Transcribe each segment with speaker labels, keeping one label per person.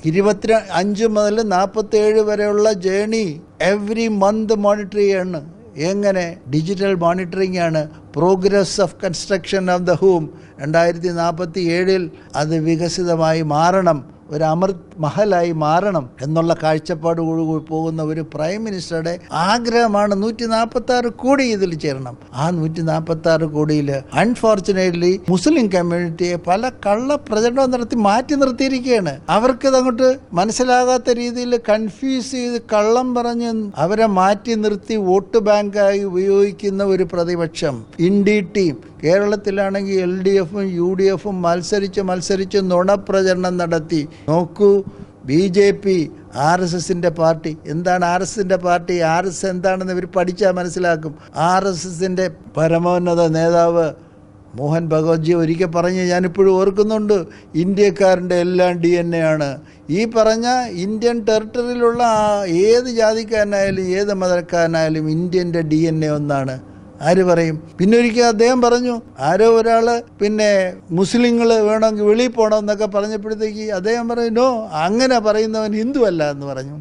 Speaker 1: 25 മുതൽ 47 വരെയുള്ള journey every month monitor ചെയ്യാണ്. എങ്ങനെ? ഡിജിറ്റൽ മോണിറ്ററിംഗ് ആണ്. Progress of construction of the home 2047 അത് വികസിതമായി മാറണം, ഒരു അമൃത് മഹലായി മാറണം എന്നുള്ള കാഴ്ചപ്പാടുകൂടി പോകുന്ന ഒരു പ്രൈം മിനിസ്റ്ററുടെ ആഗ്രഹമാണ് 146 കോടി ഇതിൽ ചേരണം. ആ 146 കോടിയിൽ അൺഫോർച്ചുനേറ്റ്ലി മുസ്ലിം കമ്മ്യൂണിറ്റിയെ പല കള്ള പ്രചരണവും നടത്തി മാറ്റി നിർത്തിയിരിക്കുകയാണ്. അവർക്കത് അങ്ങോട്ട് മനസ്സിലാകാത്ത രീതിയിൽ കൺഫ്യൂസ് ചെയ്ത് കള്ളം പറഞ്ഞ് അവരെ മാറ്റി നിർത്തി വോട്ട് ബാങ്കായി ഉപയോഗിക്കുന്ന ഒരു പ്രതിപക്ഷം. ഇന്ത്യ ടീം കേരളത്തിലാണെങ്കിൽ LDFും UDFും മത്സരിച്ച് നുണപ്രചരണം നടത്തി. നോക്കൂ, BJP RSSന്റെ പാർട്ടി. എന്താണ് RSSന്റെ പാർട്ടി? RSS എന്താണെന്ന് ഇവർ പഠിച്ചാൽ മനസ്സിലാക്കും. RSSന്റെ പരമോന്നത നേതാവ് മോഹൻ ഭഗവത്ജി ഒരിക്കൽ പറഞ്ഞ് ഞാനിപ്പോഴും ഓർക്കുന്നുണ്ട്, ഇന്ത്യക്കാരൻ്റെ എല്ലാം DNA ആണ്. ഈ പറഞ്ഞ ഇന്ത്യൻ ടെറിട്ടറിയിലുള്ള ഏത് ജാതിക്കാരനായാലും ഏത് മതക്കാരനായാലും ഇന്ത്യൻ്റെ DNA ഒന്നാണ്. ആര് പറയും? പിന്നെ ഒരിക്കൽ അദ്ദേഹം പറഞ്ഞു, ആരോ ഒരാൾ പിന്നെ മുസ്ലിങ്ങൾ വേണമെങ്കിൽ വെളിയിൽ പോകണമെന്നൊക്കെ പറഞ്ഞപ്പോഴത്തേക്ക് അദ്ദേഹം പറഞ്ഞു, നോ, അങ്ങനെ പറയുന്നവൻ ഹിന്ദു അല്ല എന്ന് പറഞ്ഞു.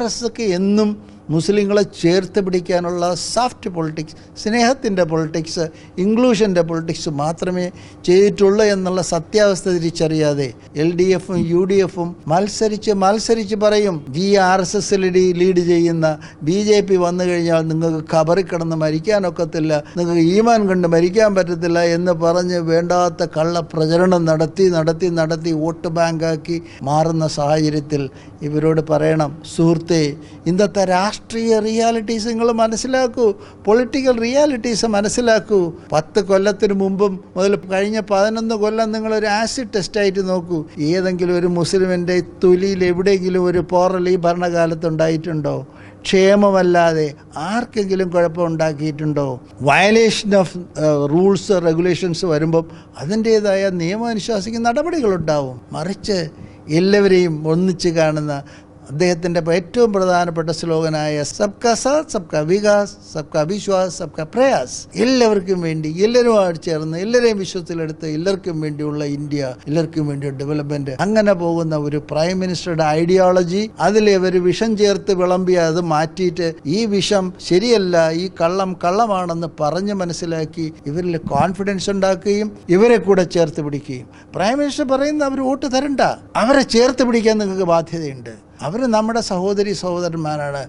Speaker 1: RSS എന്നും മുസ്ലിങ്ങളെ ചേർത്ത് പിടിക്കാനുള്ള സോഫ്റ്റ് പൊളിറ്റിക്സ്, സ്നേഹത്തിൻ്റെ പൊളിറ്റിക്സ്, ഇൻക്ലൂഷൻ്റെ പൊളിറ്റിക്സ് മാത്രമേ ചെയ്തിട്ടുള്ളൂ എന്നുള്ള സത്യാവസ്ഥ തിരിച്ചറിയാതെ LDFും UDFും മത്സരിച്ച് പറയും, ഈ RSS ലീഡ് ചെയ്യുന്ന BJP വന്നു കഴിഞ്ഞാൽ നിങ്ങൾക്ക് ഖബറിൽ കിടന്ന് മരിക്കാനൊക്കത്തില്ല, നിങ്ങൾക്ക് ഈമാൻ കൊണ്ട് മരിക്കാൻ പറ്റത്തില്ല എന്ന് പറഞ്ഞ് വേണ്ടാത്ത കള്ള പ്രചരണം നടത്തി വോട്ട് ബാങ്കാക്കി മാറുന്ന സാഹചര്യത്തിൽ ഇവരോട് പറയണം, സുഹൃത്തേ, ഇന്നത്തെ രാഷ്ട്രീയ റിയാലിറ്റീസ് നിങ്ങൾ മനസ്സിലാക്കൂ, പൊളിറ്റിക്കൽ റിയാലിറ്റീസ് മനസ്സിലാക്കൂ. 10 കൊല്ലത്തിന് മുമ്പും മുതൽ കഴിഞ്ഞ 11 കൊല്ലം നിങ്ങളൊരു ആസിഡ് ടെസ്റ്റായിട്ട് നോക്കൂ. ഏതെങ്കിലും ഒരു മുസ്ലിമിൻ്റെ തൊലിയിൽ എവിടെയെങ്കിലും ഒരു പോറൽ ഈ ഭരണകാലത്തുണ്ടായിട്ടുണ്ടോ? ക്ഷേമമല്ലാതെ ആർക്കെങ്കിലും കുഴപ്പമുണ്ടാക്കിയിട്ടുണ്ടോ? വയലേഷൻ ഓഫ് റൂൾസ് റെഗുലേഷൻസ് വരുമ്പം അതിൻ്റേതായ നിയമമനുശാസിക്കുന്ന നടപടികളുണ്ടാവും. മറിച്ച് എല്ലാവരെയും ഒന്നിച്ച് കാണുന്ന അദ്ദേഹത്തിൻ്റെ ഏറ്റവും പ്രധാനപ്പെട്ട സ്ലോഗനായ സബ്കാ സാത്ത് സബ്കാ വികാസ് സബ്കാ വിശ്വാസ് സബ്കാ പ്രയാസ്, എല്ലാവർക്കും വേണ്ടി, എല്ലാവരുമായിട്ട് ചേർന്ന് എല്ലാവരെയും വിശ്വസിലെടുത്ത് എല്ലാവർക്കും വേണ്ടിയുള്ള ഇന്ത്യ, എല്ലാവർക്കും വേണ്ടിയുള്ള ഡെവലപ്മെൻറ്റ്, അങ്ങനെ പോകുന്ന ഒരു പ്രൈം മിനിസ്റ്ററുടെ ഐഡിയോളജി, അതിൽ ഇവർ വിഷം ചേർത്ത് വിളമ്പി അത് മാറ്റിയിട്ട് ഈ വിഷം ശരിയല്ല, ഈ കള്ളമാണെന്ന് പറഞ്ഞ് മനസ്സിലാക്കി ഇവരിൽ കോൺഫിഡൻസ് ഉണ്ടാക്കുകയും ഇവരെ കൂടെ ചേർത്ത് പിടിക്കുകയും. പ്രൈം മിനിസ്റ്റർ പറയുന്നത് അവർ വോട്ട് തരണ്ട, അവരെ ചേർത്ത് പിടിക്കാൻ നിങ്ങൾക്ക് ബാധ്യതയുണ്ട്. അവർ നമ്മുടെ സഹോദരന്മാരാണ്.